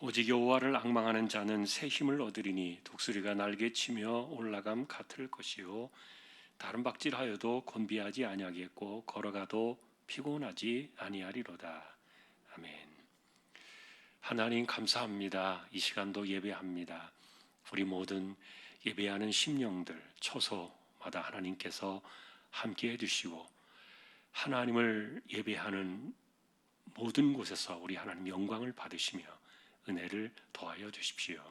오직 여호와를 앙망하는 자는 새 힘을 얻으리니 독수리가 날개치며 올라감 같을 것이요 다른 박질하여도 곤비하지 아니하겠고 걸어가도 피곤하지 아니하리로다. 아멘. 하나님 감사합니다. 이 시간도 예배합니다. 우리 모든 예배하는 심령들 처소마다 하나님께서 함께 해주시고 하나님을 예배하는 모든 곳에서 우리 하나님 영광을 받으시며 은혜를 더하여 주십시오.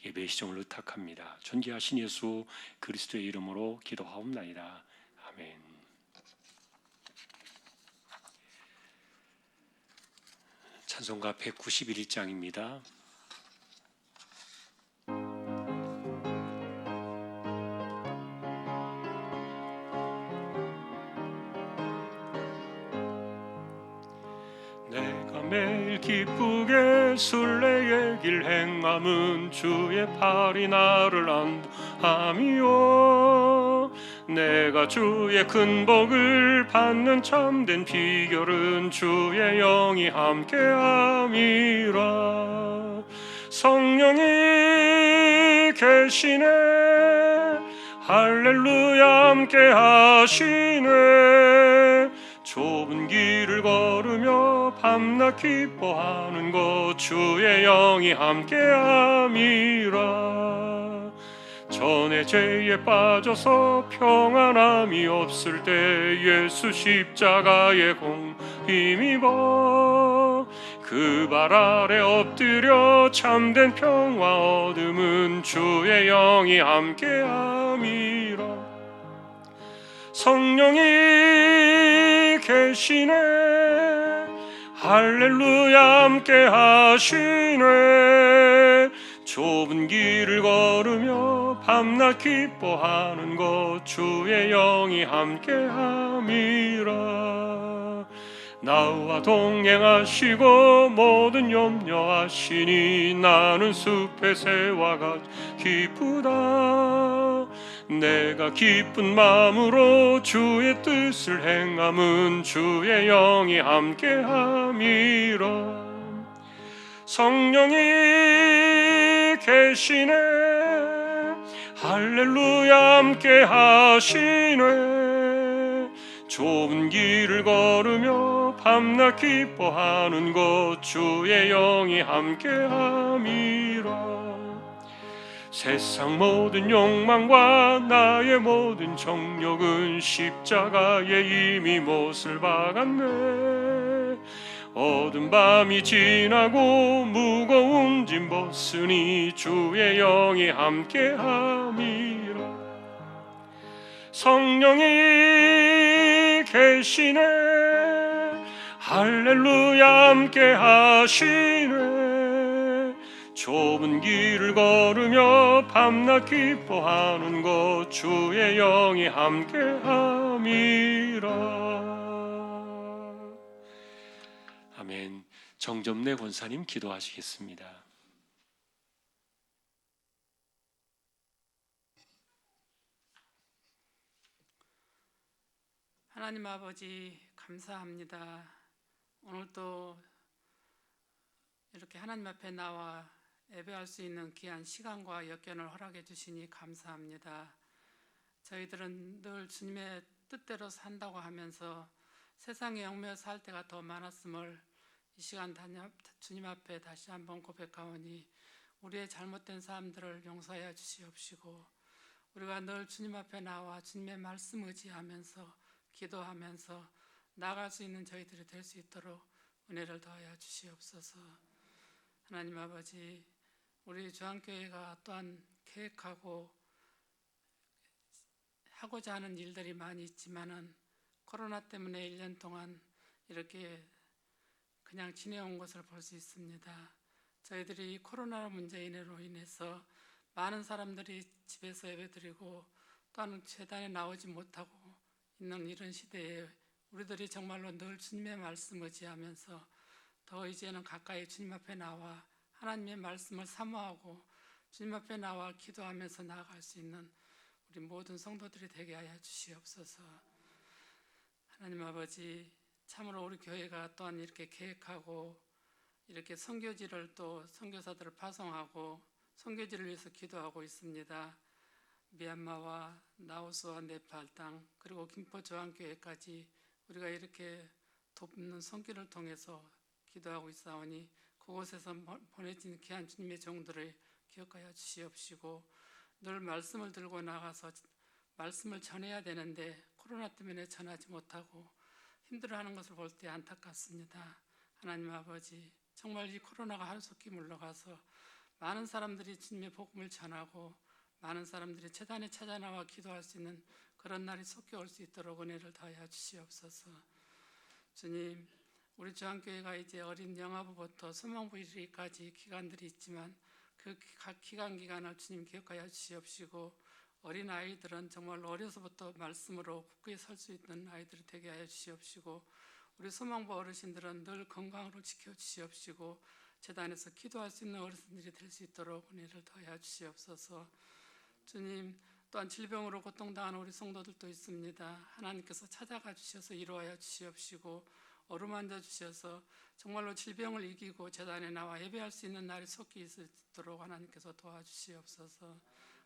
예배의 시정을 의탁합니다. 존귀하신 예수 그리스도의 이름으로 기도하옵나이다. 아멘. 찬송가 191장입니다. 내가 매일 기쁘게 순례의 길 행함은 주의 팔이 나를 안도함이요 내가 주의 큰 복을 받는 참된 비결은 주의 영이 함께함이라. 성령이 계시네 할렐루야 함께하시네 좁은 길을 걸으며 밤낮 기뻐하는 것 주의 영이 함께함이라. 전에 죄에 빠져서 평안함이 없을 때 예수 십자가의 공 힘입어 그 발 아래 엎드려 참된 평화 얻음은 주의 영이 함께함이라. 성령이 계시네 할렐루야 함께하시네 좁은 길을 걸으며 밤낮 기뻐하는 것 주의 영이 함께함이라. 나와 동행하시고 모든 염려하시니 나는 숲의 새와 같이 기쁘다. 내가 기쁜 마음으로 주의 뜻을 행함은 주의 영이 함께함이라. 성령이 계시네 할렐루야 함께하시네 좁은 길을 걸으며 밤낮 기뻐하는 것 주의 영이 함께함이라. 세상 모든 욕망과 나의 모든 정욕은 십자가에 이미 못을 박았네. 어두운 밤이 지나고 무거운 짐 벗으니 주의 영이 함께함이라. 성령이 계시네 할렐루야 함께하시네 좁은 길을 걸으며 밤낮 기뻐하는 것 주의 영이 함께함이라. 아멘. 정점래 권사님 기도하시겠습니다. 하나님 아버지 감사합니다. 오늘도 이렇게 하나님 앞에 나와 예배할 수 있는 귀한 시간과 여건을 허락해 주시니 감사합니다. 저희들은 늘 주님의 뜻대로 산다고 하면서 세상에 얽매여 살 때가 더 많았음을 이 시간 주님 앞에 다시 한번 고백하오니 우리의 잘못된 삶들을 용서하여 주시옵시고 우리가 늘 주님 앞에 나와 주님의 말씀 의지하면서 기도하면서 나아갈 수 있는 저희들이 될 수 있도록 은혜를 더하여 주시옵소서. 하나님 아버지, 우리 주한교회가 또한 계획하고 하고자 하는 일들이 많이 있지만은 코로나 때문에 1년 동안 이렇게 그냥 지내온 것을 볼 수 있습니다. 저희들이 코로나 문제로 인해서 많은 사람들이 집에서 예배드리고 또한 재단에 나오지 못하고 있는 이런 시대에 우리들이 정말로 늘 주님의 말씀 의지하면서 더 이제는 가까이 주님 앞에 나와 하나님의 말씀을 사모하고 주님 앞에 나와 기도하면서 나아갈 수 있는 우리 모든 성도들이 되게 하여 주시옵소서. 하나님 아버지, 참으로 우리 교회가 또한 이렇게 계획하고 이렇게 선교지를 또 선교사들을 파송하고 선교지를 위해서 기도하고 있습니다. 미얀마와 라오스와 네팔 땅 그리고 김포 저항교회까지 우리가 이렇게 돕는 손길을 통해서 기도하고 있사오니 그곳에서 보내진 귀한 주님의 종들을 기억하여 주시옵시고 늘 말씀을 들고 나가서 말씀을 전해야 되는데 코로나 때문에 전하지 못하고 힘들어하는 것을 볼 때 안타깝습니다. 하나님 아버지, 정말 이 코로나가 하루속히 물러가서 많은 사람들이 주님의 복음을 전하고 많은 사람들이 제단에 찾아 나와 기도할 수 있는 그런 날이 속히 올 수 있도록 은혜를 더하여 주시옵소서. 주님, 우리 중앙교회가 이제 어린 영아부부터 소망부 이르기까지 기간들이 있지만 그 각 기간을 주님 기억하여 주시옵시고 어린 아이들은 정말 어려서부터 말씀으로 굳게 설 수 있는 아이들이 되게 하여 주시옵시고 우리 소망부 어르신들은 늘 건강으로 지켜주시옵시고 제단에서 기도할 수 있는 어르신들이 될 수 있도록 은혜를 더하여 주시옵소서. 주님, 또한 질병으로 고통당하는 우리 성도들도 있습니다. 하나님께서 찾아가 주셔서 이루어야 주시옵시고 어루만져 주셔서 정말로 질병을 이기고 제단에 나와 예배할 수 있는 날이 속히 있도록 하나님께서 도와주시옵소서.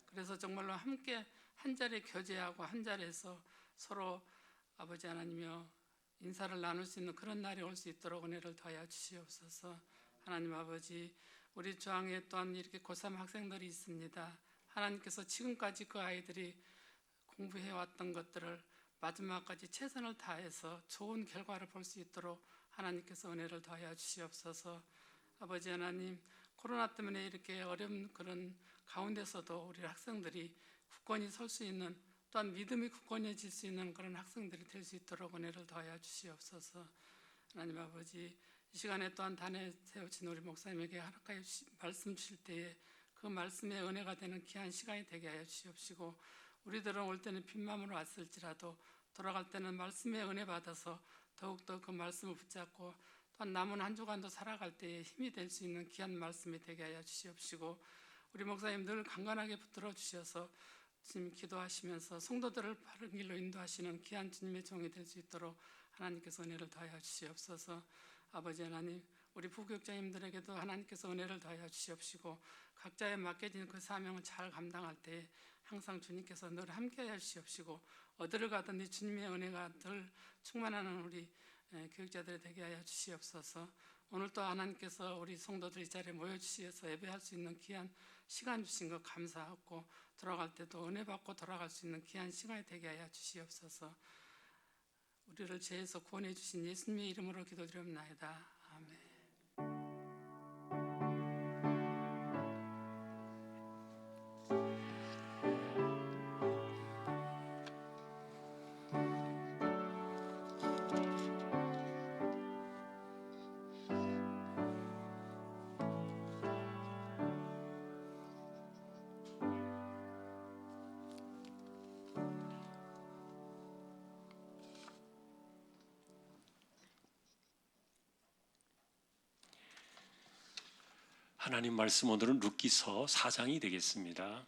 그래서 정말로 함께 한 자리에 교제하고 한 자리에서 서로 아버지 하나님이여 인사를 나눌 수 있는 그런 날이 올 수 있도록 은혜를 더하여 주시옵소서. 하나님 아버지, 우리 중앙에 또한 이렇게 고3 학생들이 있습니다. 하나님께서 지금까지 그 아이들이 공부해왔던 것들을 마지막까지 최선을 다해서 좋은 결과를 볼 수 있도록 하나님께서 은혜를 더하여 주시옵소서. 아버지 하나님, 코로나 때문에 이렇게 어려운 그런 가운데서도 우리 학생들이 굳건히 설 수 있는 또한 믿음이 굳건해질 수 있는 그런 학생들이 될 수 있도록 은혜를 더하여 주시옵소서. 하나님 아버지, 이 시간에 또한 단에 세우신 우리 목사님에게 하나님의 말씀 주실 때에 그 말씀의 은혜가 되는 귀한 시간이 되게 하여 주시옵시고 우리들은 올 때는 빈마음으로 왔을지라도 돌아갈 때는 말씀의 은혜 받아서 더욱더 그 말씀을 붙잡고 또한 남은 한 주간도 살아갈 때에 힘이 될 수 있는 귀한 말씀이 되게 하여 주시옵시고 우리 목사님 늘 강건하게 붙들어 주셔서 주님 기도하시면서 성도들을 바른 길로 인도하시는 귀한 주님의 종이 될 수 있도록 하나님께서 은혜를 더하여 주시옵소서. 아버지 하나님, 우리 부교육자님들에게도 하나님께서 은혜를 더하여 주시옵시고 각자에 맡겨진 그 사명을 잘 감당할 때 항상 주님께서 늘 함께하여 주시옵시고 어디를 가든지 주님의 은혜가 늘 충만하는 우리 교육자들이 되게 하여 주시옵소서. 오늘 또 하나님께서 우리 성도들 이 자리에 모여주셔서 예배할 수 있는 귀한 시간 주신 것 감사하고 돌아갈 때도 은혜 받고 돌아갈 수 있는 귀한 시간이 되게 하여 주시옵소서. 우리를 죄에서 구원해 주신 예수님의 이름으로 기도드립나이다. 아멘. 하나님 말씀 오늘은 룻기서 4장이 되겠습니다.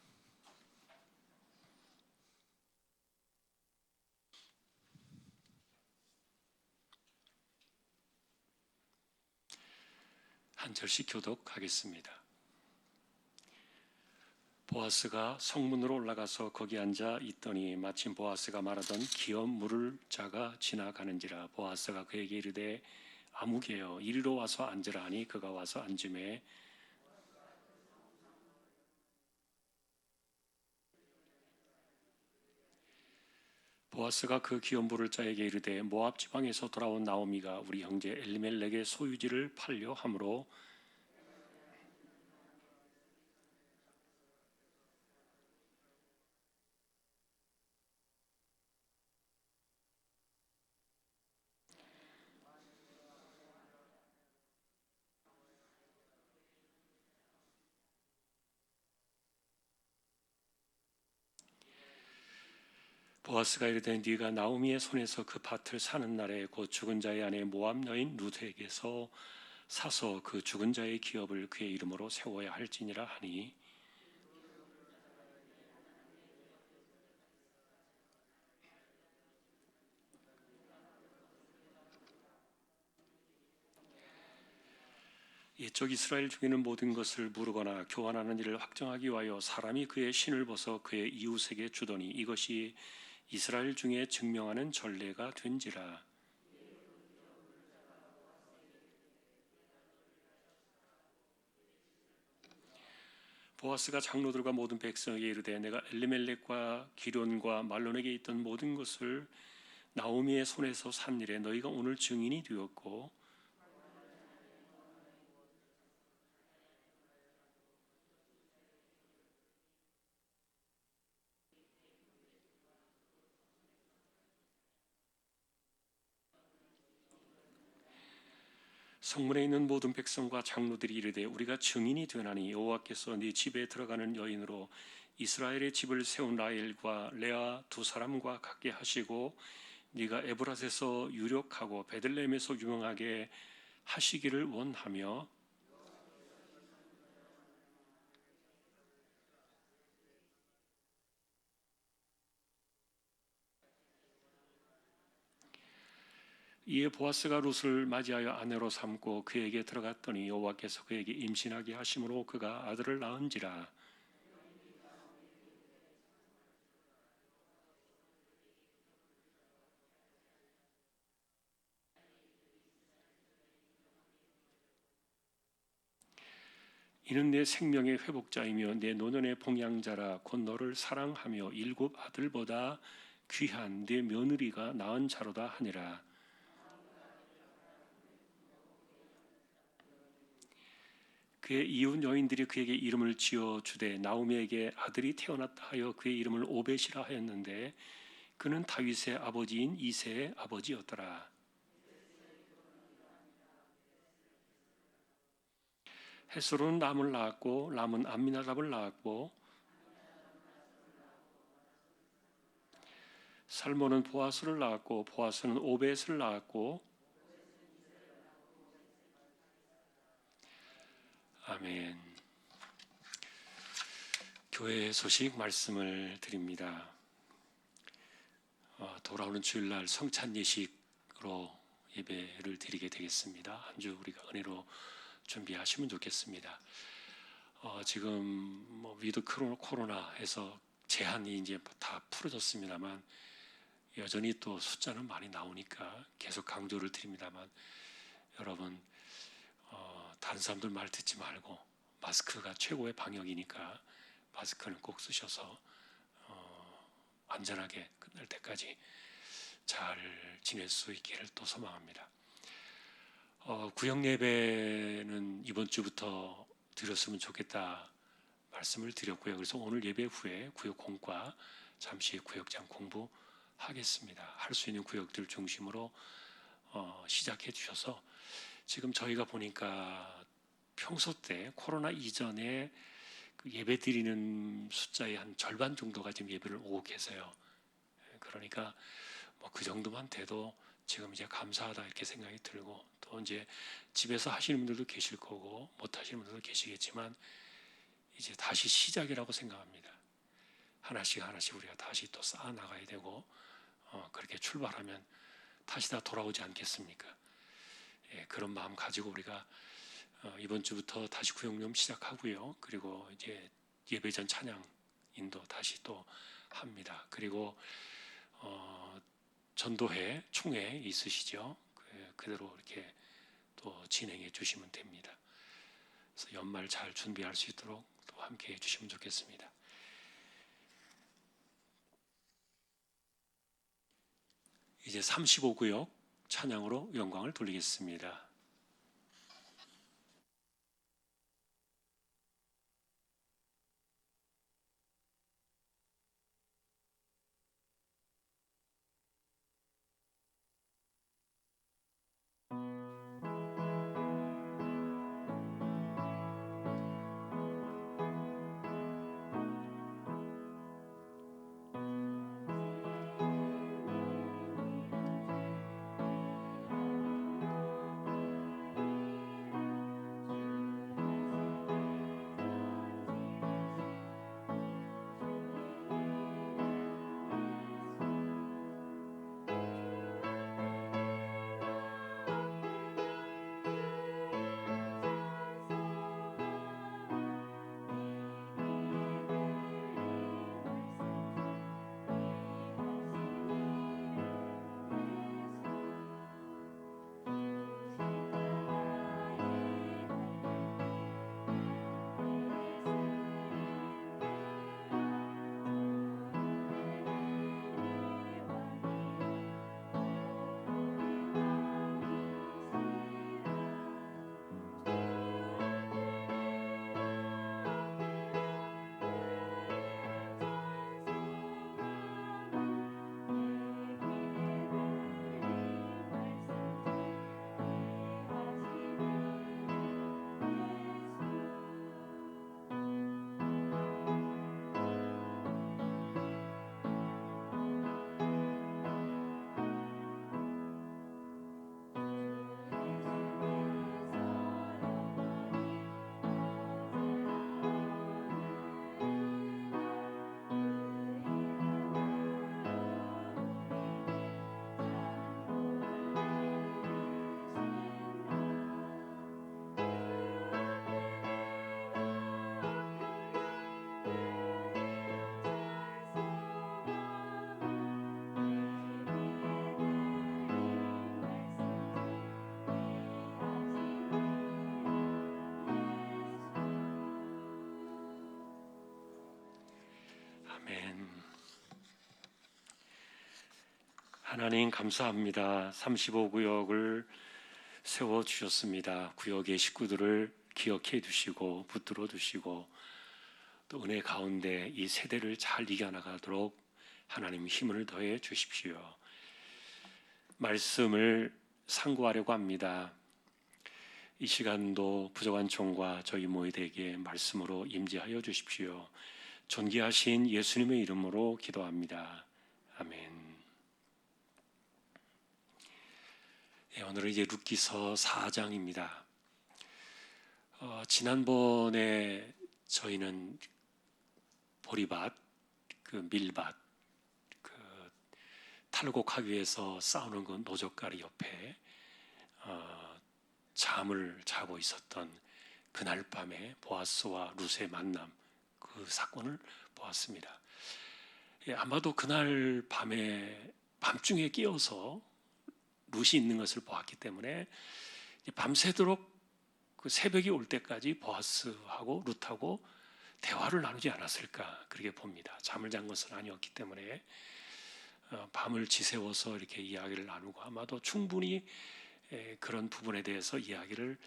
한 절씩 교독하겠습니다. 보아스가 성문으로 올라가서 거기 앉아 있더니 마침 보아스가 말하던 기업 물을 자가 지나가는지라. 보아스가 그에게 이르되 아무개여 이리로 와서 앉으라 하니 그가 와서 앉음에 보아스가 그 기업 물을 자에게 이르되 모압 지방에서 돌아온 나오미가 우리 형제 엘리멜렉의 소유지를 팔려 함으로 보아스가 이르되 네가 나오미의 손에서 그 밭을 사는 날에 곧 죽은 자의 아내 모압 여인 룻에게서 사서 그 죽은 자의 기업을 그의 이름으로 세워야 할지니라 하니 옛적 이스라엘 중에는 모든 것을 무르거나 교환하는 일을 확정하기 위하여 사람이 그의 신을 벗어 그의 이웃에게 주더니 이것이 이스라엘 중에 증명하는 전례가 된지라. 보아스가 장로들과 모든 백성에게 이르되 내가 엘리멜렉과 기련과 말론에게 있던 모든 것을 나오미의 손에서 산 일에 너희가 오늘 증인이 되었고 성문에 있는 모든 백성과 장로들이 이르되 우리가 증인이 되나니 여호와께서 네 집에 들어가는 여인으로 이스라엘의 집을 세운 라헬과 레아 두 사람과 같게 하시고 네가 에브라스에서 유력하고 베들레헴에서 유명하게 하시기를 원하며 이에 보아스가 룻을 맞이하여 아내로 삼고 그에게 들어갔더니 여호와께서 그에게 임신하게 하심으로 그가 아들을 낳은지라. 이는 내 생명의 회복자이며 내 노년의 봉양자라. 곧 너를 사랑하며 일곱 아들보다 귀한 내 며느리가 낳은 자로다 하니라. 그의 이웃 여인들이 그에게 이름을 지어 주되 나오미에게 아들이 태어났다 하여 그의 이름을 오벳이라 하였는데 그는 다윗의 아버지인 이새의 아버지였더라. 헤스로는 람을 낳았고 람은 암미나답을 낳았고 살몬은 보아스를 낳았고 보아스는 오벳을 낳았고 아멘. 교회 소식 말씀을 드립니다. 돌아오는 주일날 성찬 예식으로 예배를 드리게 되겠습니다. 한 주 우리가 은혜로 준비하시면 좋겠습니다. 지금 위드 코로나 해서 제한이 이제 다 풀어졌습니다만 여전히 또 숫자는 많이 나오니까 계속 강조를 드립니다만 여러분 다른 사람들 말 듣지 말고 마스크가 최고의 방역이니까 마스크는 꼭 쓰셔서 안전하게 끝날 때까지 잘 지낼 수 있기를 또 소망합니다. 구역 예배는 이번 주부터 드렸으면 좋겠다 말씀을 드렸고요. 그래서 오늘 예배 후에 구역 공과 잠시 구역장 공부하겠습니다. 할 수 있는 구역들 중심으로 시작해 주셔서 지금 저희가 보니까 평소 때 코로나 이전에 그 예배 드리는 숫자의 한 절반 정도가 지금 예배를 오고 계세요. 그러니까 그 정도만 돼도 지금 이제 감사하다 이렇게 생각이 들고 또 이제 집에서 하시는 분들도 계실 거고 못 하시는 분들도 계시겠지만 이제 다시 시작이라고 생각합니다. 하나씩 우리가 다시 또 쌓아 나가야 되고 그렇게 출발하면 다시 다 돌아오지 않겠습니까? 그런 마음 가지고 우리가 이번 주부터 다시 구역염 시작하고요. 그리고 이제 예배전 찬양 인도 다시 또 합니다. 그리고 전도회 총회 있으시죠? 그대로 이렇게 또 진행해 주시면 됩니다. 그래서 연말 잘 준비할 수 있도록 또 함께 해 주시면 좋겠습니다. 이제 35구역 찬양으로 영광을 돌리겠습니다. 하나님 감사합니다. 35구역을 세워주셨습니다. 구역의 식구들을 기억해 두시고 붙들어 두시고 또 은혜 가운데 이 세대를 잘 이겨나가도록 하나님 힘을 더해 주십시오. 말씀을 상고하려고 합니다. 이 시간도 부족한 종과 저희 모두에게 말씀으로 임재하여 주십시오. 존귀하신 예수님의 이름으로 기도합니다. 아멘. 오늘은 이제 룻기서 4장입니다. 지난번에 저희는 보리밭, 밀밭, 탈곡하기 위해서 싸우는 그 노젓가리 옆에 잠을 자고 있었던 그날 밤에 보아스와 룻의 만남, 그 사건을 보았습니다. 아마도 그날 밤중에 깨어서 룻이 있는 것을 보았기 때문에 밤새도록 그 새벽이 올 때까지 보아스하고 룻하고 대화를 나누지 않았을까 그렇게 봅니다. 잠을 잔 것은 아니었기 때문에 밤을 지새워서 이렇게 이야기를 나누고 아마도 충분히 그런 부분에 대해서 이야기를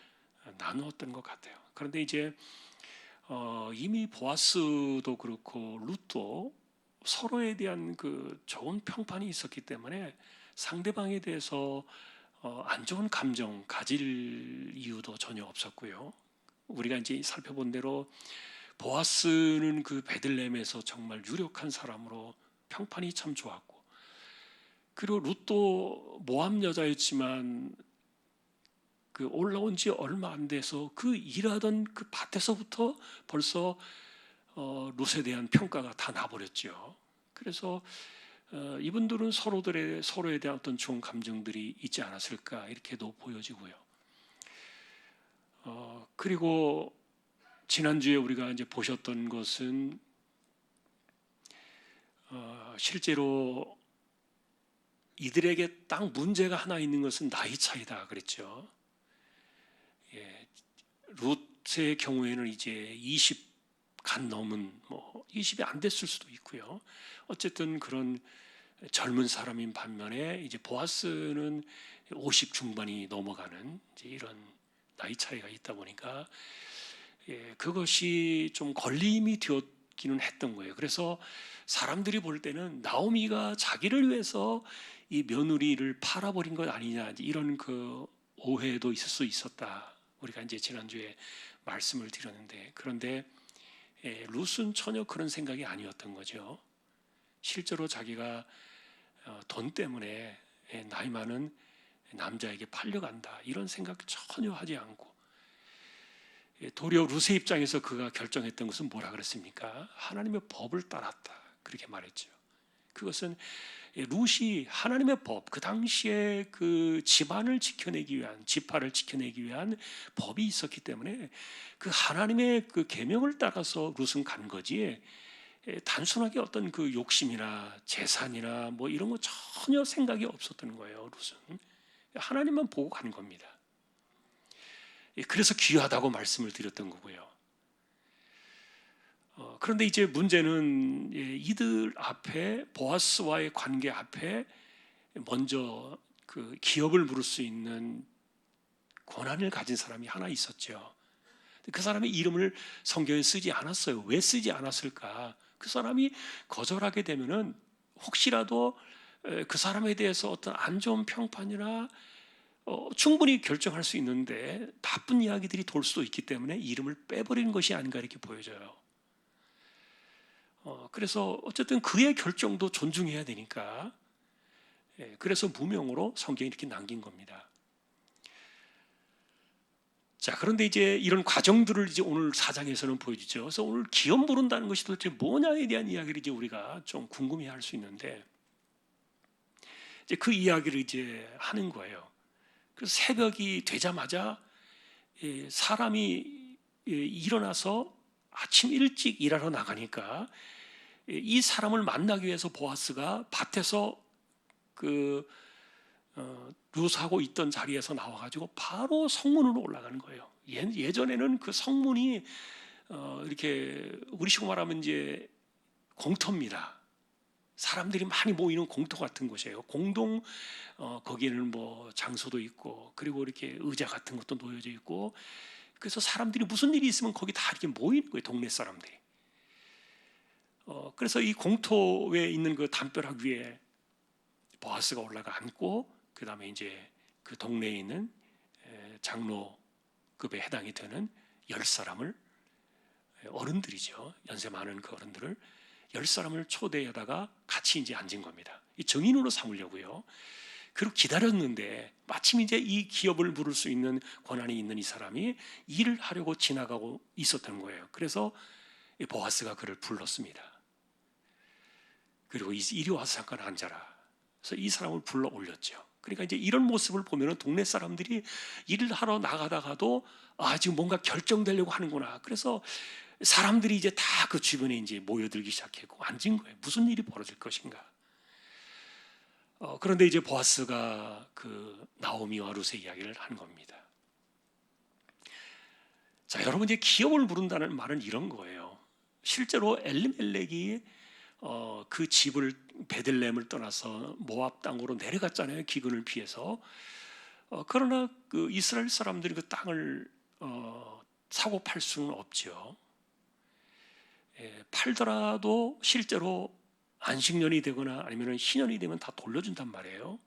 나누었던 것 같아요. 그런데 이제 이미 보아스도 그렇고 룻도 서로에 대한 그 좋은 평판이 있었기 때문에 상대방에 대해서 안 좋은 감정 가질 이유도 전혀 없었고요. 우리가 이제 살펴본 대로 보아스는 그 베들레헴에서 정말 유력한 사람으로 평판이 참 좋았고, 그리고 룻도 모함 여자였지만 그 올라온 지 얼마 안 돼서 그 일하던 그 밭에서부터 벌써 룻에 대한 평가가 다 나버렸죠. 그래서 이분들은 서로에 대한 어떤 좋은 감정들이 있지 않았을까 이렇게도 보여지고요. 그리고 지난주에 우리가 이제 보셨던 것은 실제로 이들에게 딱 문제가 하나 있는 것은 나이 차이다 그랬죠. 룻의 경우에는 이제 20 간 넘은 20이 안 됐을 수도 있고요. 어쨌든 그런 젊은 사람인 반면에 이제 보아스는 50 중반이 넘어가는 이제 이런 나이 차이가 있다 보니까 그것이 좀 걸림이 되었기는 했던 거예요. 그래서 사람들이 볼 때는 나오미가 자기를 위해서 이 며느리를 팔아버린 것 아니냐 이런 그 오해도 있을 수 있었다. 우리가 이제 지난주에 말씀을 드렸는데, 그런데 룻은 전혀 그런 생각이 아니었던 거죠. 실제로 자기가 돈 때문에 나이 많은 남자에게 팔려간다 이런 생각 전혀 하지 않고, 도리어 룻의 입장에서 그가 결정했던 것은 뭐라 그랬습니까? 하나님의 법을 따랐다 그렇게 말했죠. 그것은 룻이 하나님의 법, 그 당시에 그 집안을 지켜내기 위한, 지파를 지켜내기 위한 법이 있었기 때문에 그 하나님의 그 계명을 따라서 룻은 간 거지, 단순하게 어떤 그 욕심이나 재산이나 뭐 이런 거 전혀 생각이 없었던 거예요. 룻은 하나님만 보고 간 겁니다. 그래서 귀하다고 말씀을 드렸던 거고요. 그런데 이제 문제는 이들 앞에, 보아스와의 관계 앞에 먼저 그 기업을 물을 수 있는 권한을 가진 사람이 하나 있었죠. 그 사람의 이름을 성경에 쓰지 않았어요. 왜 쓰지 않았을까? 그 사람이 거절하게 되면은 혹시라도 그 사람에 대해서 어떤 안 좋은 평판이나 충분히 결정할 수 있는데 나쁜 이야기들이 돌 수도 있기 때문에 이름을 빼버리는 것이 아닌가 이렇게 보여져요. 그래서 어쨌든 그의 결정도 존중해야 되니까, 그래서 무명으로 성경이 이렇게 남긴 겁니다. 자, 그런데 이제 이런 과정들을 이제 오늘 4장에서는 보여주죠. 그래서 오늘 기업 모른다는 것이 도대체 뭐냐에 대한 이야기를 이제 우리가 좀 궁금해할 수 있는데, 이제 그 이야기를 이제 하는 거예요. 그래서 새벽이 되자마자 사람이 일어나서 아침 일찍 일하러 나가니까 이 사람을 만나기 위해서 보아스가 밭에서 그 룻하고 있던 자리에서 나와가지고 바로 성문으로 올라가는 거예요. 예전에는 그 성문이 이렇게 우리식으로 말하면 이제 공터입니다. 사람들이 많이 모이는 공터 같은 곳이에요. 공동 거기에는 뭐 장소도 있고 그리고 이렇게 의자 같은 것도 놓여져 있고 그래서 사람들이 무슨 일이 있으면 거기 다 이렇게 모이는 거예요. 동네 사람들이. 그래서 이 공터에 있는 그 담벼락 위에 보아스가 올라가 앉고 그 다음에 이제 그 동네에 있는 장로급에 해당이 되는 10사람을 어른들이죠. 연세 많은 그 어른들을 10사람을 초대하다가 같이 이제 앉은 겁니다. 이 증인으로 삼으려고요. 그리고 기다렸는데 마침 이제 이 기업을 부를 수 있는 권한이 있는 이 사람이 일을 하려고 지나가고 있었던 거예요. 그래서 보아스가 그를 불렀습니다. 그리고 이리 와서 잠깐 앉아라. 그래서 이 사람을 불러 올렸죠. 그러니까 이제 이런 모습을 보면은 동네 사람들이 일을 하러 나가다가도 지금 뭔가 결정되려고 하는구나. 그래서 사람들이 이제 다 그 주변에 이제 모여들기 시작했고 앉은 거예요. 무슨 일이 벌어질 것인가. 그런데 이제 보아스가 그 나오미와 룻의 이야기를 한 겁니다. 자, 여러분 이제 기업을 부른다는 말은 이런 거예요. 실제로 엘리멜렉이 그 집을 베들레헴을 떠나서 모압 땅으로 내려갔잖아요. 기근을 피해서. 그러나 그 이스라엘 사람들이 그 땅을 사고 팔 수는 없죠. 팔더라도 실제로 안식년이 되거나 아니면 희년이 되면 다 돌려준단 말이에요.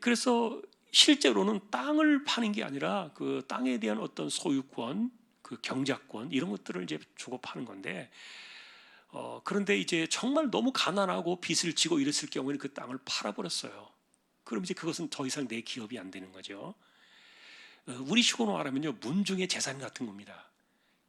그래서 실제로는 땅을 파는 게 아니라 그 땅에 대한 어떤 소유권, 그 경작권 이런 것들을 이제 주고 파는 건데 그런데 이제 정말 너무 가난하고 빚을 지고 이랬을 경우에는 그 땅을 팔아버렸어요. 그럼 이제 그것은 더 이상 내 기업이 안 되는 거죠. 우리 식으로 말하면요, 문중의 재산 같은 겁니다.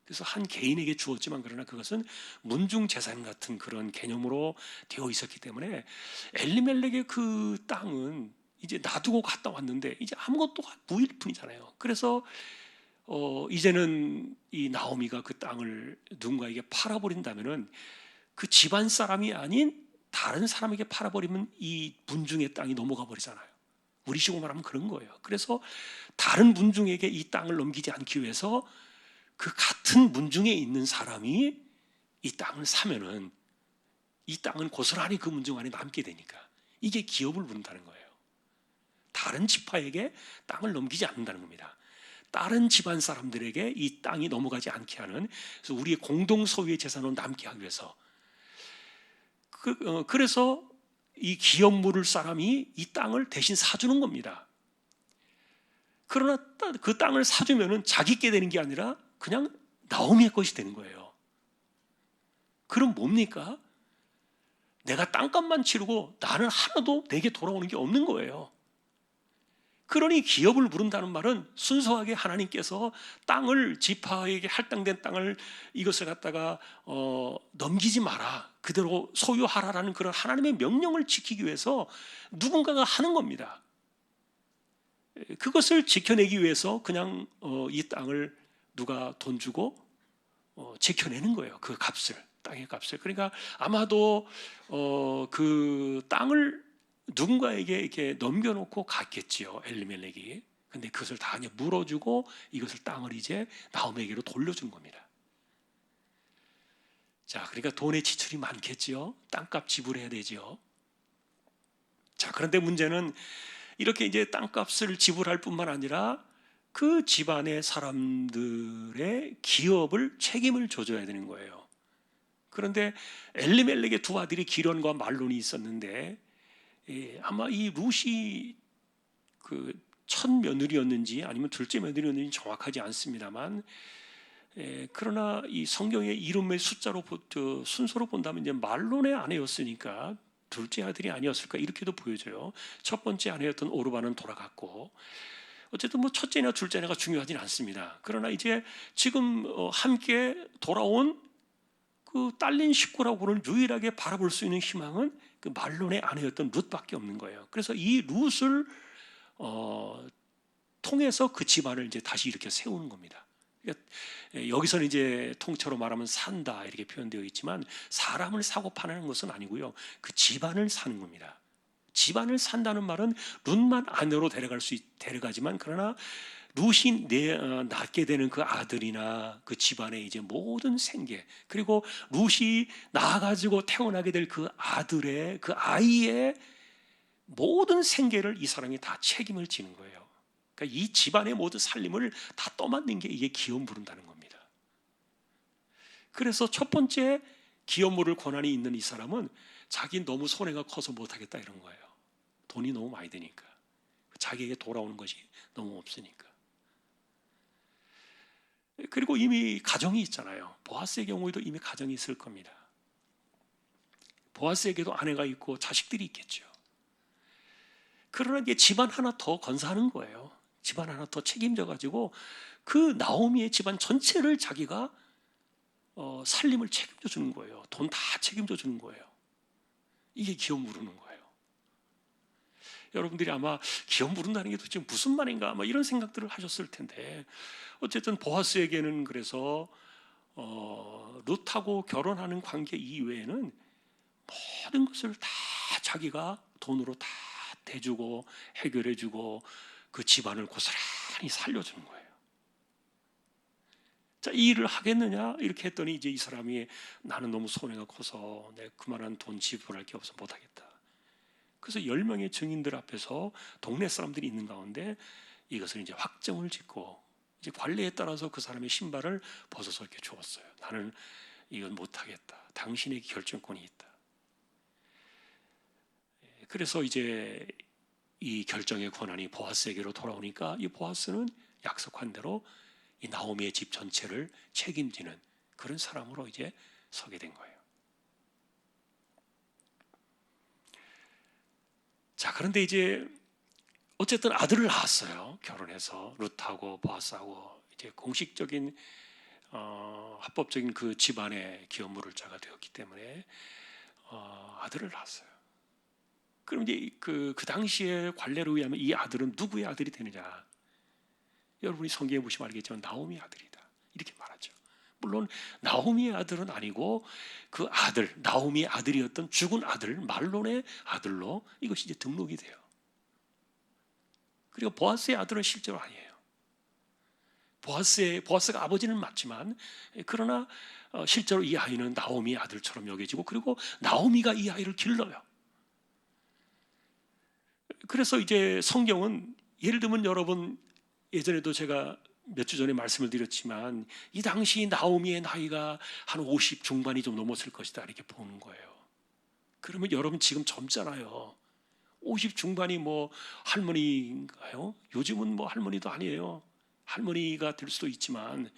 그래서 한 개인에게 주었지만 그러나 그것은 문중 재산 같은 그런 개념으로 되어 있었기 때문에 엘리멜렉의 그 땅은 이제 놔두고 갔다 왔는데 이제 아무것도 무일 뿐이잖아요. 그래서 이제는 이 나오미가 그 땅을 누군가에게 팔아버린다면은 그 집안 사람이 아닌 다른 사람에게 팔아버리면 이 문중의 땅이 넘어가 버리잖아요. 우리 식으로 말하면 그런 거예요. 그래서 다른 문중에게 이 땅을 넘기지 않기 위해서 그 같은 문중에 있는 사람이 이 땅을 사면은 이 땅은 고스란히 그 문중 안에 남게 되니까 이게 기업을 부른다는 거예요. 다른 지파에게 땅을 넘기지 않는다는 겁니다. 다른 집안 사람들에게 이 땅이 넘어가지 않게 하는, 그래서 우리의 공동 소유의 재산으로 남게 하기 위해서 그래서 이 기업 물을 사람이 이 땅을 대신 사주는 겁니다. 그러나 그 땅을 사주면은 자기께 되는 게 아니라 그냥 나오미의 것이 되는 거예요. 그럼 뭡니까? 내가 땅값만 치르고 나는 하나도 내게 돌아오는 게 없는 거예요. 그러니 기업을 부른다는 말은 순수하게 하나님께서 땅을 지파에게 할당된 땅을 이것을 갖다가 넘기지 마라, 그대로 소유하라라는 그런 하나님의 명령을 지키기 위해서 누군가가 하는 겁니다. 그것을 지켜내기 위해서 그냥 이 땅을 누가 돈 주고 지켜내는 거예요. 그 값을, 땅의 값을. 그러니까 아마도 그 땅을 누군가에게 이렇게 넘겨놓고 갔겠지요, 엘리멜렉이. 근데 그것을 다 그냥 물어주고 이것을 땅을 이제 나오미에게로 돌려준 겁니다. 자, 그러니까 돈의 지출이 많겠지요. 땅값 지불해야 되지요. 자, 그런데 문제는 이렇게 이제 땅값을 지불할 뿐만 아니라 그 집안의 사람들의 기업을 책임을 져줘야 되는 거예요. 그런데 엘리멜렉의 두 아들이 기련과 말론이 있었는데 아마 이 룻이 그 첫 며느리였는지 아니면 둘째 며느리였는지 정확하지 않습니다만, 그러나 이 성경의 이름의 숫자로 순서로 본다면 이제 말론의 아내였으니까 둘째 아들이 아니었을까 이렇게도 보여져요. 첫 번째 아내였던 오르바는 돌아갔고, 어쨌든 뭐 첫째나 둘째나가 중요하진 않습니다. 그러나 이제 지금 함께 돌아온 그 딸린 식구라고 하는 유일하게 바라볼 수 있는 희망은 그 말론의 아내였던 룻밖에 없는 거예요. 그래서 이 룻을 통해서 그 집안을 이제 다시 이렇게 세우는 겁니다. 그러니까 여기서는 이제 통째로 말하면 산다 이렇게 표현되어 있지만 사람을 사고 파는 것은 아니고요. 그 집안을 사는 겁니다. 집안을 산다는 말은 룻만 아내로 데려가지만 그러나 룻이 낳게 되는 그 아들이나 그 집안의 이제 모든 생계, 그리고 룻이 낳아가지고 태어나게 될 그 아들의 그 아이의 모든 생계를 이 사람이 다 책임을 지는 거예요. 그러니까 이 집안의 모든 살림을 다 떠맡는 게 이게 기업 부른다는 겁니다. 그래서 첫 번째 기업 물을 권한이 있는 이 사람은 자기 너무 손해가 커서 못하겠다 이런 거예요. 돈이 너무 많이 드니까, 자기에게 돌아오는 것이 너무 없으니까. 그리고 이미 가정이 있잖아요. 보아스의 경우에도 이미 가정이 있을 겁니다. 보아스에게도 아내가 있고 자식들이 있겠죠. 그러나 이제 집안 하나 더 건사하는 거예요. 집안 하나 더 책임져 가지고 그 나오미의 집안 전체를 자기가 살림을 책임져 주는 거예요. 돈 다 책임져 주는 거예요. 이게 기업 무르는 거예요. 여러분들이 아마 기업 무른다는 게 도대체 무슨 말인가 아마 이런 생각들을 하셨을 텐데, 어쨌든 보아스에게는 그래서 룻하고 결혼하는 관계 이외에는 모든 것을 다 자기가 돈으로 다 대주고 해결해주고 그 집안을 고스란히 살려주는 거예요. 자, 이 일을 하겠느냐 이렇게 했더니 이제 이 사람이 나는 너무 손해가 커서 내가 그만한 돈 지불할 게 없어 못하겠다. 그래서 10명의 증인들 앞에서 동네 사람들이 있는 가운데 이것을 이제 확정을 짓고 이제 관례에 따라서 그 사람의 신발을 벗어서 이렇게 주었어요. 나는 이건 못하겠다. 당신에게 결정권이 있다. 그래서 이제 이 결정의 권한이 보아스에게로 돌아오니까 이 보아스는 약속한 대로 이 나오미의 집 전체를 책임지는 그런 사람으로 이제 서게 된 거예요. 자, 그런데 이제 어쨌든 아들을 낳았어요. 결혼해서 룻하고 보아스하고 이제 공식적인 합법적인 그 집안의 기업 물을 자가 되었기 때문에 아들을 낳았어요. 그럼 이제 그 당시에 관례로 의하면 이 아들은 누구의 아들이 되느냐? 여러분이 성경에 보시면 알겠지만 나오미의 아들이다 이렇게 말하죠. 물론 나오미의 아들은 아니고 그 아들, 나오미의 아들이었던 죽은 아들 말론의 아들로 이것이 이제 등록이 돼요. 그리고 보아스의 아들은 실제로 아니에요. 보아스가 아버지는 맞지만 그러나 실제로 이 아이는 나오미의 아들처럼 여겨지고 그리고 나오미가 이 아이를 길러요. 그래서 이제 성경은 예를 들면 여러분 예전에도 제가 몇 주 전에 말씀을 드렸지만 이 당시 나오미의 나이가 한 50 중반이 좀 넘었을 것이다 이렇게 보는 거예요. 그러면 여러분 지금 젊잖아요. 50 중반이 뭐 할머니인가요? 요즘은 뭐 할머니도 아니에요. 할머니가 될 수도 있지만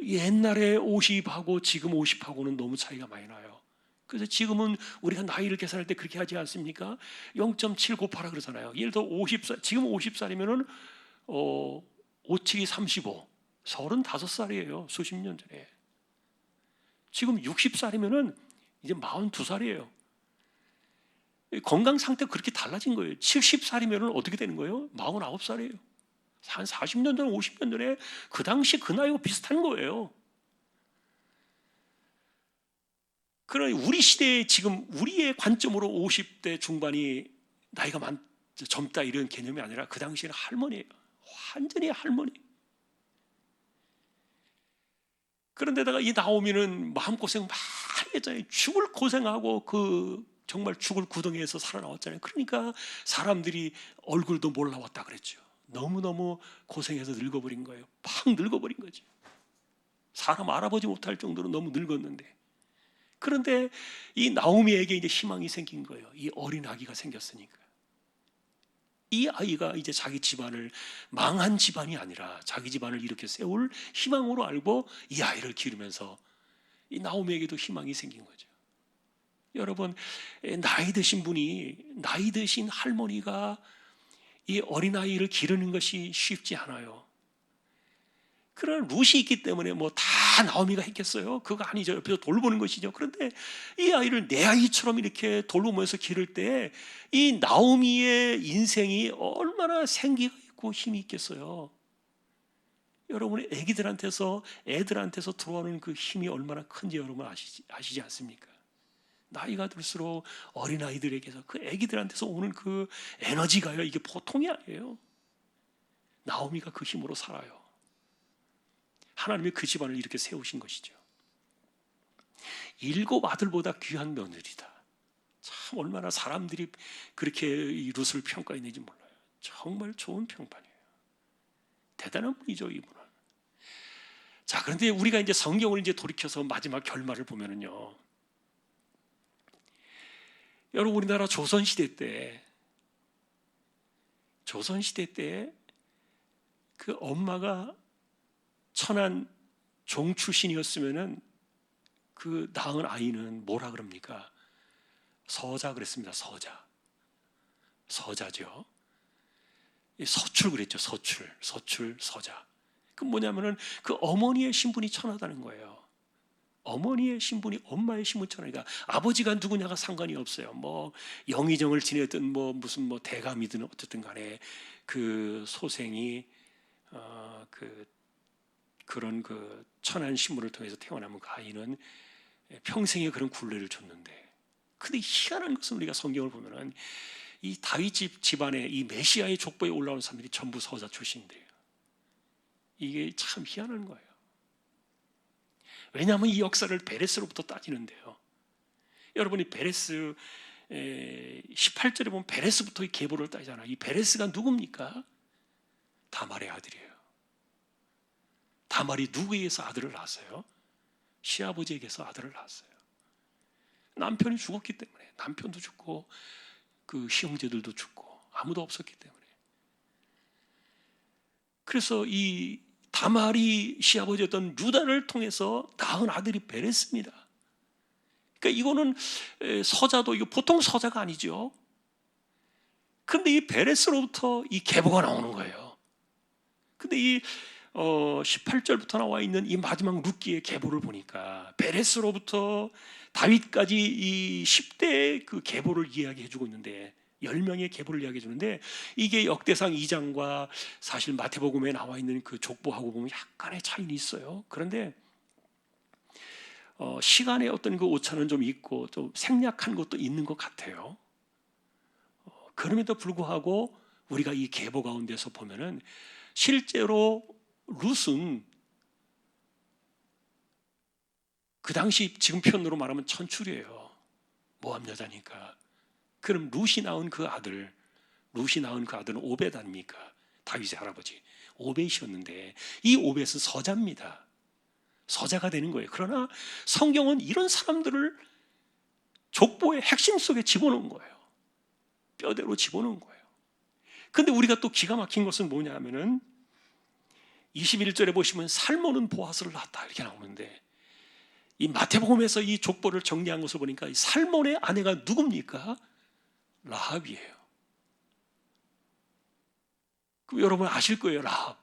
옛날에 50하고 지금 50하고는 너무 차이가 많이 나요. 그래서 지금은 우리가 나이를 계산할 때 그렇게 하지 않습니까? 0.7 곱하라 그러잖아요. 예를 들어 50살, 지금 50살이면은 57이 35, 35살이에요. 수십 년 전에. 지금 60살이면은 이제 42살이에요. 건강 상태가 그렇게 달라진 거예요. 70살이면은 어떻게 되는 거예요? 49살이에요. 한 40년 전, 50년 전에 그 당시 그 나이와 비슷한 거예요. 그러니 우리 시대에 지금 우리의 관점으로 50대 중반이 나이가 젊다 이런 개념이 아니라 그 당시에는 할머니예요. 완전히 할머니. 그런데다가 이 나오미는 마음고생 많이 했잖아요. 죽을 고생하고 정말 죽을 구덩이에서 살아나왔잖아요. 그러니까 사람들이 얼굴도 몰라왔다 그랬죠. 너무너무 고생해서 늙어버린 거예요. 팍 늙어버린 거죠. 사람 알아보지 못할 정도로 너무 늙었는데. 그런데 이 나오미에게 이제 희망이 생긴 거예요. 이 어린 아기가 생겼으니까. 이 아이가 이제 자기 집안을 망한 집안이 아니라 자기 집안을 이렇게 세울 희망으로 알고 이 아이를 기르면서 이 나오미에게도 희망이 생긴 거죠. 여러분, 나이 드신 분이, 나이 드신 할머니가 이 어린아이를 기르는 것이 쉽지 않아요. 그런 룻이 있기 때문에 뭐 다 나오미가 했겠어요? 그거 아니죠. 옆에서 돌보는 것이죠. 그런데 이 아이를 내 아이처럼 이렇게 돌보면서 기를 때 이 나오미의 인생이 얼마나 생기가 있고 힘이 있겠어요. 여러분의 애들한테서 들어오는 그 힘이 얼마나 큰지 여러분 아시지 않습니까? 나이가 들수록 어린아이들에게서 그 애기들한테서 오는 그 에너지가요, 이게 보통이 아니에요. 나오미가 그 힘으로 살아요. 하나님이 그 집안을 이렇게 세우신 것이죠. 7 아들보다 귀한 며느리다. 참 얼마나 사람들이 그렇게 이 룻을 평가했는지 몰라요. 정말 좋은 평판이에요. 대단한 분이죠, 이분은. 자, 그런데 우리가 이제 성경을 이제 돌이켜서 마지막 결말을 보면은요, 여러분 우리나라 조선시대 때 그 엄마가 천한 종 출신이었으면은 그 낳은 아이는 뭐라 그럽니까? 서자 그랬습니다. 서자죠. 서출 그랬죠. 서출, 서자. 그 뭐냐면은 그 어머니의 신분이 천하다는 거예요. 어머니의 신분이 엄마의 신분 천하니까 아버지가 누구냐가 상관이 없어요. 뭐 영의정을 지내든 뭐 무슨 뭐 대감이든 어쨌든 간에 그 소생이 그런 그 천한 신분을 통해서 태어나면 그 아이는 평생에 그런 굴레를 줬는데, 근데 희한한 것은 우리가 성경을 보면은 이 다윗 집안에 이 메시아의 족보에 올라온 사람들이 전부 서자 출신인데요. 이게 참 희한한 거예요. 왜냐하면 이 역사를 베레스로부터 따지는데요. 여러분이 베레스 18절에 보면 베레스부터 이 계보를 따지잖아요. 이 베레스가 누굽니까? 다말의 아들이에요. 다말이 누구에게서 아들을 낳았어요? 시아버지에게서 아들을 낳았어요. 남편이 죽었기 때문에, 남편도 죽고 그 형제들도 죽고 아무도 없었기 때문에. 그래서 이 다말이 시아버지였던 유다를 통해서 낳은 아들이 베레스입니다. 그러니까 이거는 서자도 이거 보통 서자가 아니죠. 그런데 이 베레스로부터 이 계보가 나오는 거예요. 근데 이 18절부터 나와 있는 이 마지막 룻기의 계보를 보니까 베레스로부터 다윗까지 이 10대의 그 계보를 이야기해 주고 있는데, 10명의 계보를 이야기해 주는데, 이게 역대상 2장과 사실 마태복음에 나와 있는 그 족보하고 보면 약간의 차이는 있어요. 그런데 시간의 어떤 그 오차는 좀 있고 좀 생략한 것도 있는 것 같아요. 그럼에도 불구하고 우리가 이 계보 가운데서 보면은 실제로 룻은 그 당시 지금 표현으로 말하면 천출이에요. 모압 여자니까. 그럼 룻이 낳은 그 아들은 오벳 아닙니까? 다윗의 할아버지 오벳이었는데 이 오벳은 서자입니다. 서자가 되는 거예요. 그러나 성경은 이런 사람들을 족보의 핵심 속에 집어넣은 거예요. 뼈대로 집어넣은 거예요. 근데 우리가 또 기가 막힌 것은 뭐냐 하면은 21절에 보시면 살몬은 보아스를 낳았다 이렇게 나오는데, 이 마태복음에서 이 족보를 정리한 것을 보니까 이 살몬의 아내가 누굽니까? 라합이에요. 그럼 여러분 아실 거예요. 라합.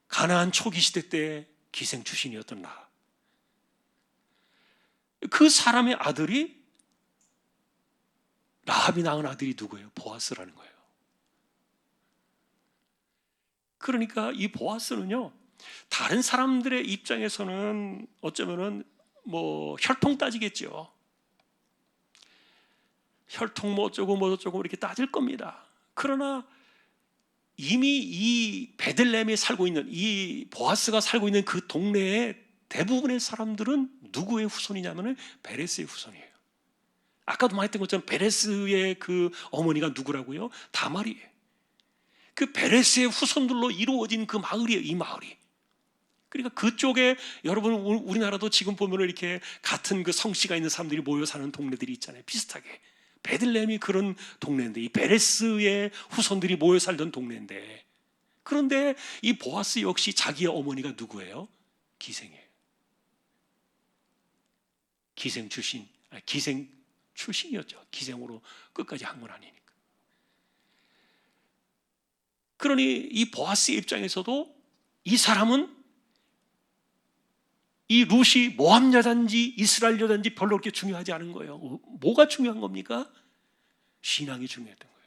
가나안 초기 시대 때 기생 출신이었던 라합. 그 사람의 아들이, 라합이 낳은 아들이 누구예요? 보아스라는 거예요. 그러니까 이 보아스는요, 다른 사람들의 입장에서는 어쩌면은 뭐 혈통 따지겠죠. 혈통 뭐 어쩌고 이렇게 따질 겁니다. 그러나 이미 이 베들레헴에 살고 있는, 이 보아스가 살고 있는 그 동네의 대부분의 사람들은 누구의 후손이냐면은 베레스의 후손이에요. 아까도 말했던 것처럼 베레스의 그 어머니가 누구라고요? 다말이에요. 그 베레스의 후손들로 이루어진 그 마을이에요, 이 마을이. 그러니까 그쪽에 여러분 우리나라도 지금 보면 이렇게 같은 그 성씨가 있는 사람들이 모여 사는 동네들이 있잖아요. 비슷하게. 베들레헴이 그런 동네인데, 이 베레스의 후손들이 모여 살던 동네인데, 그런데 이 보아스 역시 자기의 어머니가 누구예요? 기생이에요. 기생 출신이었죠. 기생으로 끝까지 한 건 아니니까. 그러니 이 보아스의 입장에서도 이 사람은 이 룻이 모압 여자인지 이스라엘 여자인지 별로 그렇게 중요하지 않은 거예요. 뭐가 중요한 겁니까? 신앙이 중요했던 거예요.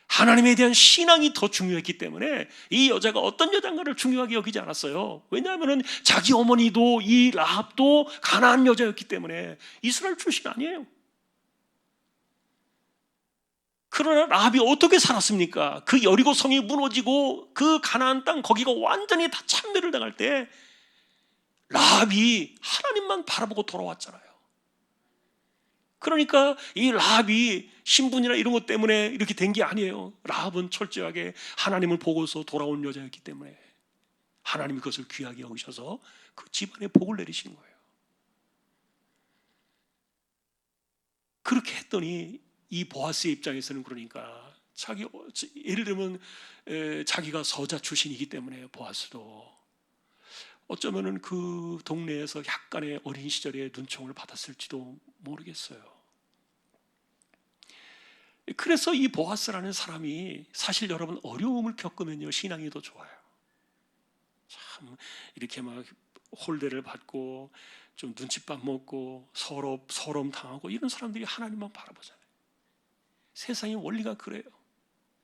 하나님에 대한 신앙이 더 중요했기 때문에 이 여자가 어떤 여자인가를 중요하게 여기지 않았어요. 왜냐하면 자기 어머니도 이 라합도 가나안 여자였기 때문에 이스라엘 출신 아니에요. 그러나 라합이 어떻게 살았습니까? 그 여리고 성이 무너지고 그 가나안 땅 거기가 완전히 다 참멸을 당할 때 라합이 하나님만 바라보고 돌아왔잖아요. 그러니까 이 라합이 신분이나 이런 것 때문에 이렇게 된 게 아니에요. 라합은 철저하게 하나님을 보고서 돌아온 여자였기 때문에 하나님이 그것을 귀하게 여기셔서 그 집안에 복을 내리신 거예요. 그렇게 했더니 이 보아스의 입장에서는 그러니까 예를 들면 자기가 서자 출신이기 때문에 보아스도 어쩌면은 그 동네에서 약간의 어린 시절에 눈총을 받았을지도 모르겠어요. 그래서 이 보아스라는 사람이 사실 여러분 어려움을 겪으면요 신앙이 더 좋아요. 참 이렇게 막 홀대를 받고 좀 눈칫밥 먹고 서러움 당하고 이런 사람들이 하나님만 바라보잖아요. 세상의 원리가 그래요.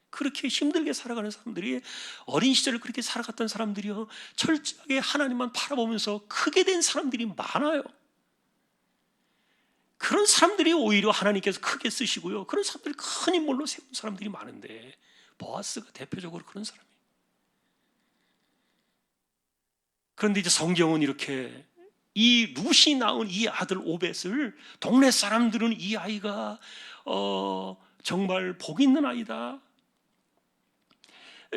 그렇게 힘들게 살아가는 사람들이 어린 시절을 그렇게 살아갔던 사람들이요 철저하게 하나님만 바라보면서 크게 된 사람들이 많아요. 그런 사람들이 오히려 하나님께서 크게 쓰시고요 그런 사람들이 큰 인물로 세운 사람들이 많은데 보아스가 대표적으로 그런 사람이에요. 그런데 이제 성경은 이렇게 이 룻이 낳은 이 아들 오벳을 동네 사람들은 이 아이가 정말 복 있는 아이다.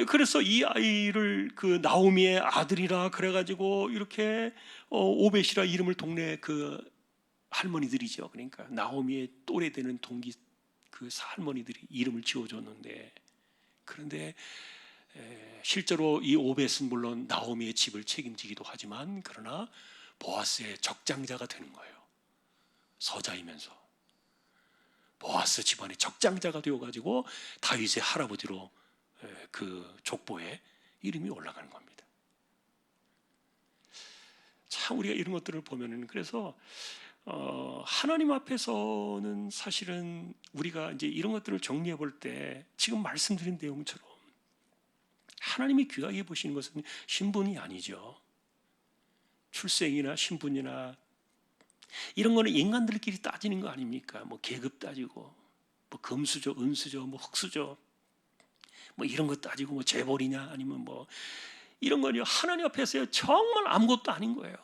그래서 이 아이를 그 나오미의 아들이라 그래가지고 이렇게 오벳이라 이름을 동네 그 할머니들이죠. 그러니까 나오미의 또래 되는 동기 그 할머니들이 이름을 지어줬는데 그런데 실제로 이 오벳은 물론 나오미의 집을 책임지기도 하지만 그러나 보아스의 적장자가 되는 거예요. 서자이면서 보아스 집안의 적장자가 되어가지고 다윗의 할아버지로 그 족보에 이름이 올라가는 겁니다. 참 우리가 이런 것들을 보면은 그래서 하나님 앞에서는 사실은 우리가 이제 이런 것들을 정리해 볼 때 지금 말씀드린 내용처럼 하나님이 귀하게 보시는 것은 신분이 아니죠. 출생이나 신분이나 이런 거는 인간들끼리 따지는 거 아닙니까? 뭐 계급 따지고 뭐 금수저, 은수저, 뭐 흙수저 뭐 이런 거 따지고 뭐 재벌이냐 아니면 뭐 이런 거요 하나님 앞에서 정말 아무것도 아닌 거예요.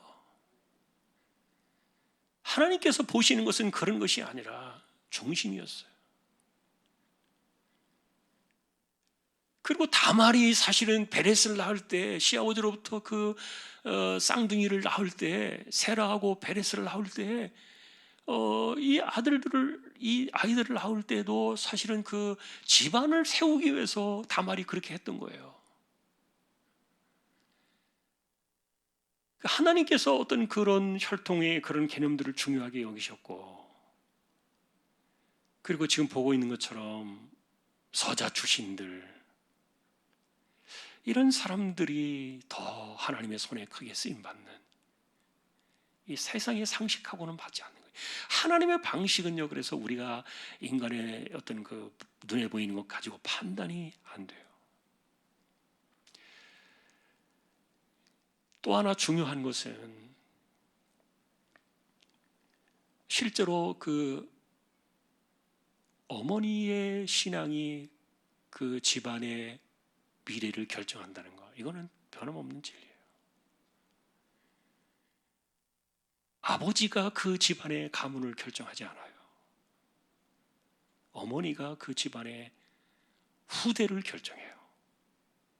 하나님께서 보시는 것은 그런 것이 아니라 중심이었어요. 그리고 다말이 사실은 베렛을 낳을 때 시아버지로부터 그 쌍둥이를 낳을 때 세라하고 베렛을 낳을 때 이 아이들을 낳을 때도 사실은 그 집안을 세우기 위해서 다말이 그렇게 했던 거예요. 하나님께서 어떤 그런 혈통의 그런 개념들을 중요하게 여기셨고 그리고 지금 보고 있는 것처럼 서자 출신들 이런 사람들이 더 하나님의 손에 크게 쓰임받는 이 세상의 상식하고는 맞지 않는 거예요. 하나님의 방식은요 그래서 우리가 인간의 어떤 그 눈에 보이는 것 가지고 판단이 안 돼요. 또 하나 중요한 것은 실제로 그 어머니의 신앙이 그 집안의 미래를 결정한다는 거 이거는 변함없는 진리예요. 아버지가 그 집안의 가문을 결정하지 않아요. 어머니가 그 집안의 후대를 결정해요.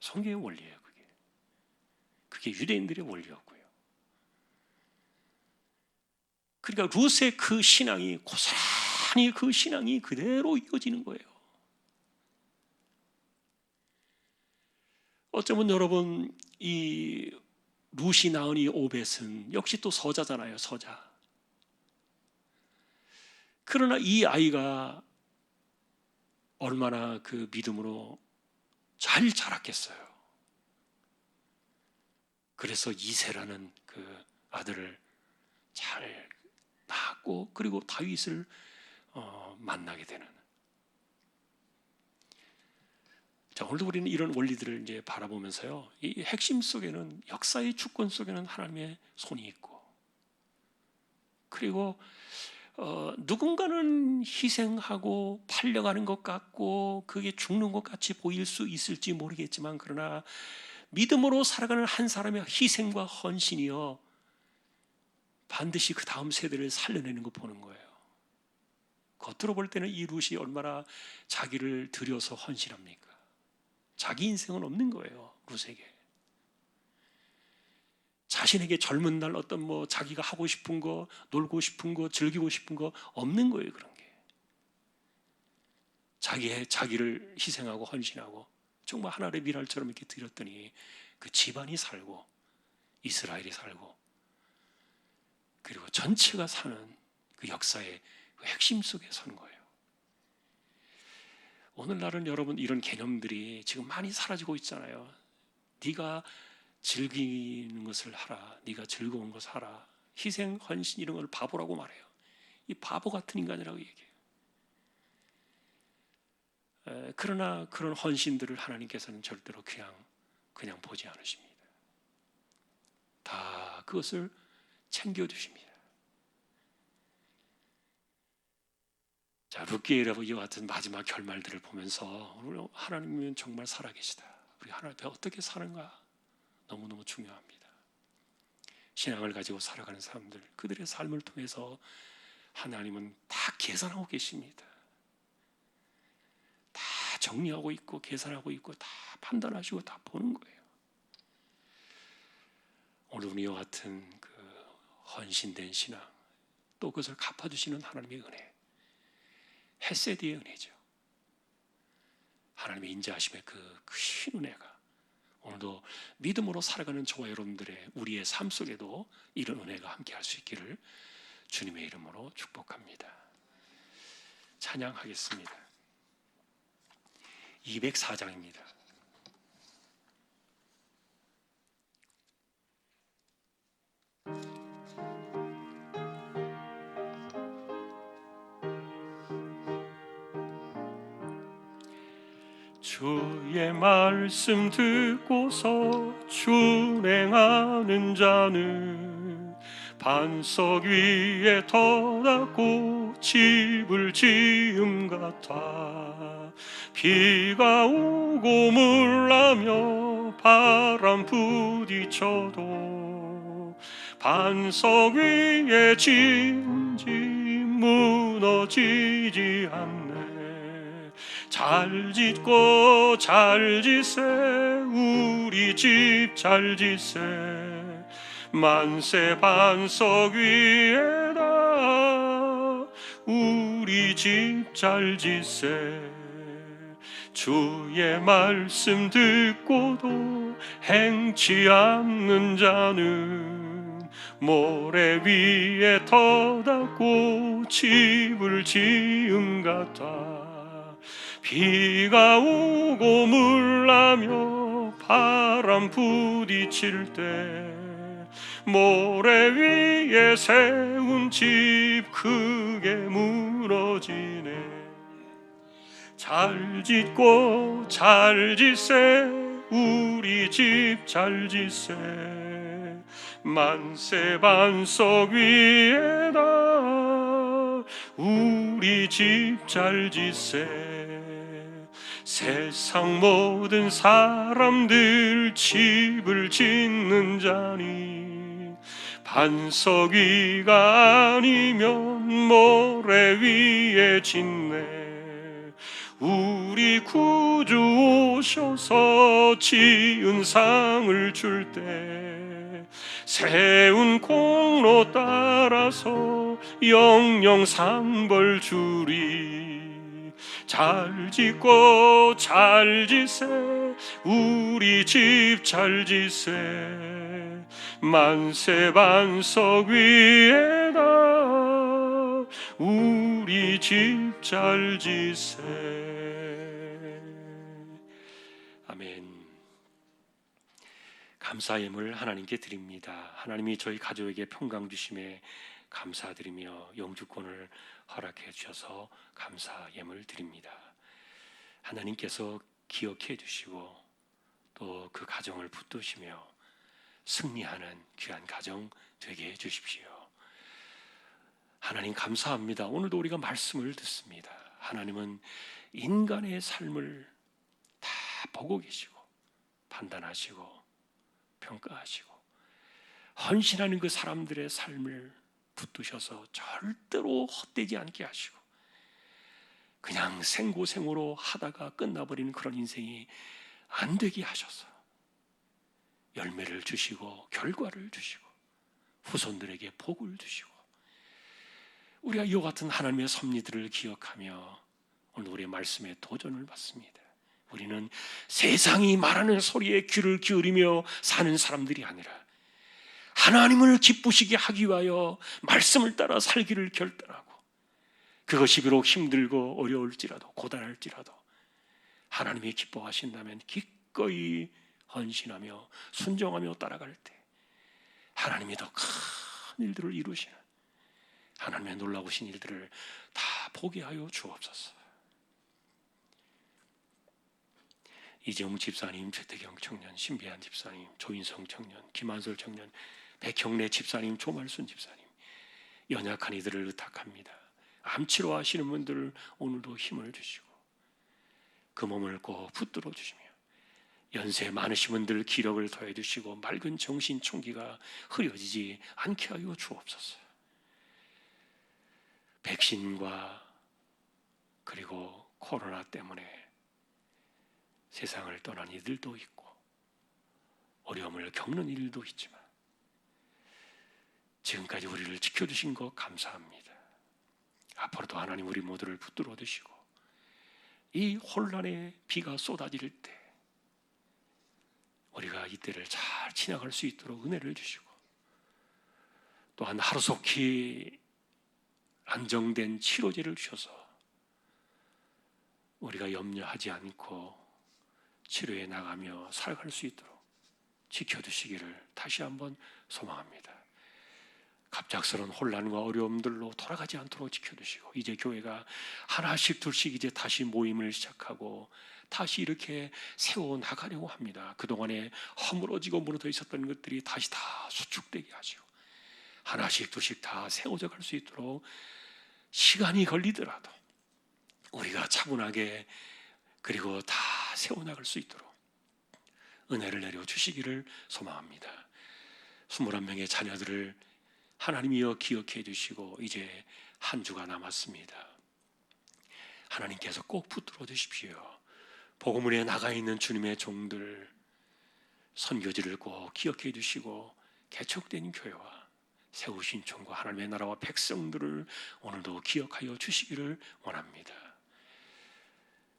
성경의 원리예요. 그게 유대인들의 원리였고요. 그러니까 룻의 그 신앙이 고스란히 그 신앙이 그대로 이어지는 거예요. 어쩌면 여러분 이 룻이 낳은 이 오벳은 역시 또 서자잖아요. 서자. 그러나 이 아이가 얼마나 그 믿음으로 잘 자랐겠어요. 그래서 이세라는 그 아들을 잘 낳았고 그리고 다윗을 만나게 되는. 자, 오늘도 우리는 이런 원리들을 이제 바라보면서요. 이 핵심 속에는 역사의 주권 속에는 하나님의 손이 있고 그리고 누군가는 희생하고 팔려가는 것 같고 그게 죽는 것 같이 보일 수 있을지 모르겠지만, 그러나 믿음으로 살아가는 한 사람의 희생과 헌신이요 반드시 그 다음 세대를 살려내는 거 보는 거예요. 겉으로 볼 때는 이 룻이 얼마나 자기를 들여서 헌신합니까? 자기 인생은 없는 거예요. 룻에게 자신에게 젊은 날 어떤 자기가 하고 싶은 거, 놀고 싶은 거, 즐기고 싶은 거 없는 거예요. 그런 게 자기를 희생하고 헌신하고 정말 하나의 미랄처럼 이렇게 드렸더니 그 집안이 살고 이스라엘이 살고 그리고 전체가 사는 그 역사의 그 핵심 속에 서는 거예요. 오늘날은 여러분 이런 개념들이 지금 많이 사라지고 있잖아요. 네가 즐기는 것을 하라, 네가 즐거운 것을 하라, 희생, 헌신 이런 걸 바보라고 말해요. 이 바보 같은 인간이라고 얘기해요. 그러나 그런 헌신들을 하나님께서는 절대로 그냥 보지 않으십니다. 다 그것을 챙겨주십니다. 자, 룻기엘의 이와 같은 마지막 결말들을 보면서 하나님은 정말 살아계시다, 우리 하나님 앞에 어떻게 사는가 너무너무 중요합니다. 신앙을 가지고 살아가는 사람들, 그들의 삶을 통해서 하나님은 다 계산하고 계십니다. 다 정리하고 있고 계산하고 있고 다 판단하시고 다 보는 거예요. 오늘 우리와 같은 그 헌신된 신앙, 또 그것을 갚아주시는 하나님의 은혜, 헤세드의 은혜죠. 하나님의 인자하심의 그 큰 은혜가 오늘도 믿음으로 살아가는 저와 여러분들의 우리의 삶 속에도 이런 은혜가 함께 할 수 있기를 주님의 이름으로 축복합니다. 찬양하겠습니다. 204장입니다. 주의 말씀 듣고서 준행하는 자는 반석 위에 터닫고 집을 지음 같아. 비가 오고 물나며 바람 부딪혀도 반석 위에 지은 집 무너지지 않네. 잘 짓고 잘 짓세, 우리 집 잘 짓세. 만세 반석 위에다 우리 집 잘 짓세. 주의 말씀 듣고도 행치 않는 자는 모래 위에 터닫고 집을 지음 같아. 비가 오고 물나며 바람 부딪힐 때 모래 위에 세운 집 크게 무너지네. 잘 짓고 잘 짓세, 우리 집 잘 짓세. 만세 반석 위에다 우리 집 잘 짓세. 세상 모든 사람들 집을 짓는 자니 반석 위가 아니면 모래 위에 짓네. 우리 구주 오셔서 지은 상을 줄 때 세운 공로 따라서 영영 상벌 주리. 잘 짓고 잘 짓세, 우리 집 잘 짓세. 만세 반석 위에다 우리 집 잘 짓세. 아멘. 감사 예물 하나님께 드립니다. 하나님이 저희 가족에게 평강 주심에 감사드리며 영주권을 허락해 주셔서 감사 예물 드립니다. 하나님께서 기억해 주시고 또 그 가정을 붙드시며 승리하는 귀한 가정 되게 해 주십시오. 하나님 감사합니다. 오늘도 우리가 말씀을 듣습니다. 하나님은 인간의 삶을 다 보고 계시고 판단하시고 평가하시고 헌신하는 그 사람들의 삶을 붙드셔서 절대로 헛되지 않게 하시고 그냥 생고생으로 하다가 끝나버리는 그런 인생이 안 되게 하셔서 열매를 주시고 결과를 주시고 후손들에게 복을 주시고 우리가 이와 같은 하나님의 섭리들을 기억하며 오늘 우리의 말씀에 도전을 받습니다. 우리는 세상이 말하는 소리에 귀를 기울이며 사는 사람들이 아니라 하나님을 기쁘시게 하기 위하여 말씀을 따라 살기를 결단하고 그것이 비록 힘들고 어려울지라도 고단할지라도 하나님이 기뻐하신다면 기꺼이 헌신하며 순종하며 따라갈 때 하나님이 더 큰 일들을 이루시는 하나님의 놀라우신 일들을 다 보게 하여 주옵소서. 이재용 집사님, 최태경 청년, 신비한 집사님, 조인성 청년, 김한솔 청년, 백형래 집사님, 조말순 집사님, 연약한 이들을 의탁합니다. 암치료하시는 분들 오늘도 힘을 주시고 그 몸을 꼭 붙들어 주시며 연세 많으신 분들 기력을 더해 주시고 맑은 정신 총기가 흐려지지 않게 하여 주옵소서. 백신과 그리고 코로나 때문에 세상을 떠난 이들도 있고 어려움을 겪는 일도 있지만 지금까지 우리를 지켜주신 것 감사합니다. 앞으로도 하나님 우리 모두를 붙들어 주시고 이 혼란의 비가 쏟아질 때 우리가 이때를 잘 지나갈 수 있도록 은혜를 주시고 또한 하루속히 안정된 치료제를 주셔서 우리가 염려하지 않고 치료해 나가며 살아갈 수 있도록 지켜주시기를 다시 한번 소망합니다. 갑작스러운 혼란과 어려움들로 돌아가지 않도록 지켜주시고 이제 교회가 하나씩 둘씩 이제 다시 모임을 시작하고 다시 이렇게 세워나가려고 합니다. 그동안에 허물어지고 무너져 있었던 것들이 다시 다 수축되게 하시고 하나씩 둘씩 다 세워져 갈 수 있도록 시간이 걸리더라도 우리가 차분하게 그리고 다 세워나갈 수 있도록 은혜를 내려주시기를 소망합니다. 21명의 자녀들을 하나님이여 기억해 주시고 이제 한 주가 남았습니다. 하나님께서 꼭 붙들어 주십시오. 복음문에 나가 있는 주님의 종들 선교지를 꼭 기억해 주시고 개척된 교회와 세우신 총과 하나님의 나라와 백성들을 오늘도 기억하여 주시기를 원합니다.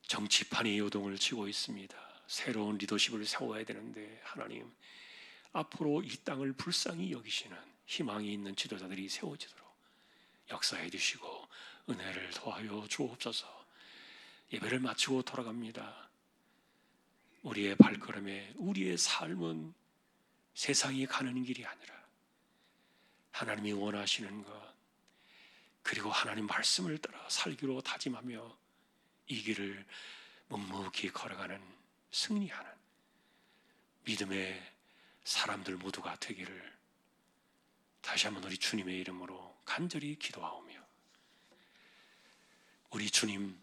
정치판이 요동을 치고 있습니다. 새로운 리더십을 세워야 되는데 하나님 앞으로 이 땅을 불쌍히 여기시는 희망이 있는 지도자들이 세워지도록 역사해 주시고 은혜를 더하여 주옵소서. 예배를 마치고 돌아갑니다. 우리의 발걸음에 우리의 삶은 세상이 가는 길이 아니라 하나님이 원하시는 것 그리고 하나님 말씀을 따라 살기로 다짐하며 이 길을 묵묵히 걸어가는 승리하는 믿음의 사람들 모두가 되기를 다시 한번 우리 주님의 이름으로 간절히 기도하오며 우리 주님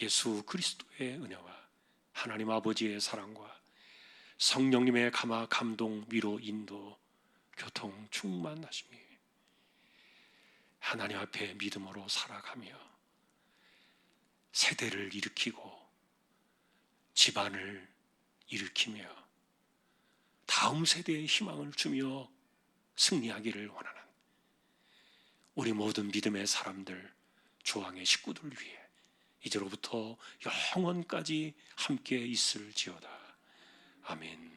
예수 그리스도의 은혜와 하나님 아버지의 사랑과 성령님의 감화 감동 위로 인도 교통 충만하심이 하나님 앞에 믿음으로 살아가며 세대를 일으키고 집안을 일으키며 다음 세대에 희망을 주며 승리하기를 원하는 우리 모든 믿음의 사람들 주왕의 식구들 위해 이제로부터 영원까지 함께 있을지어다. 아멘.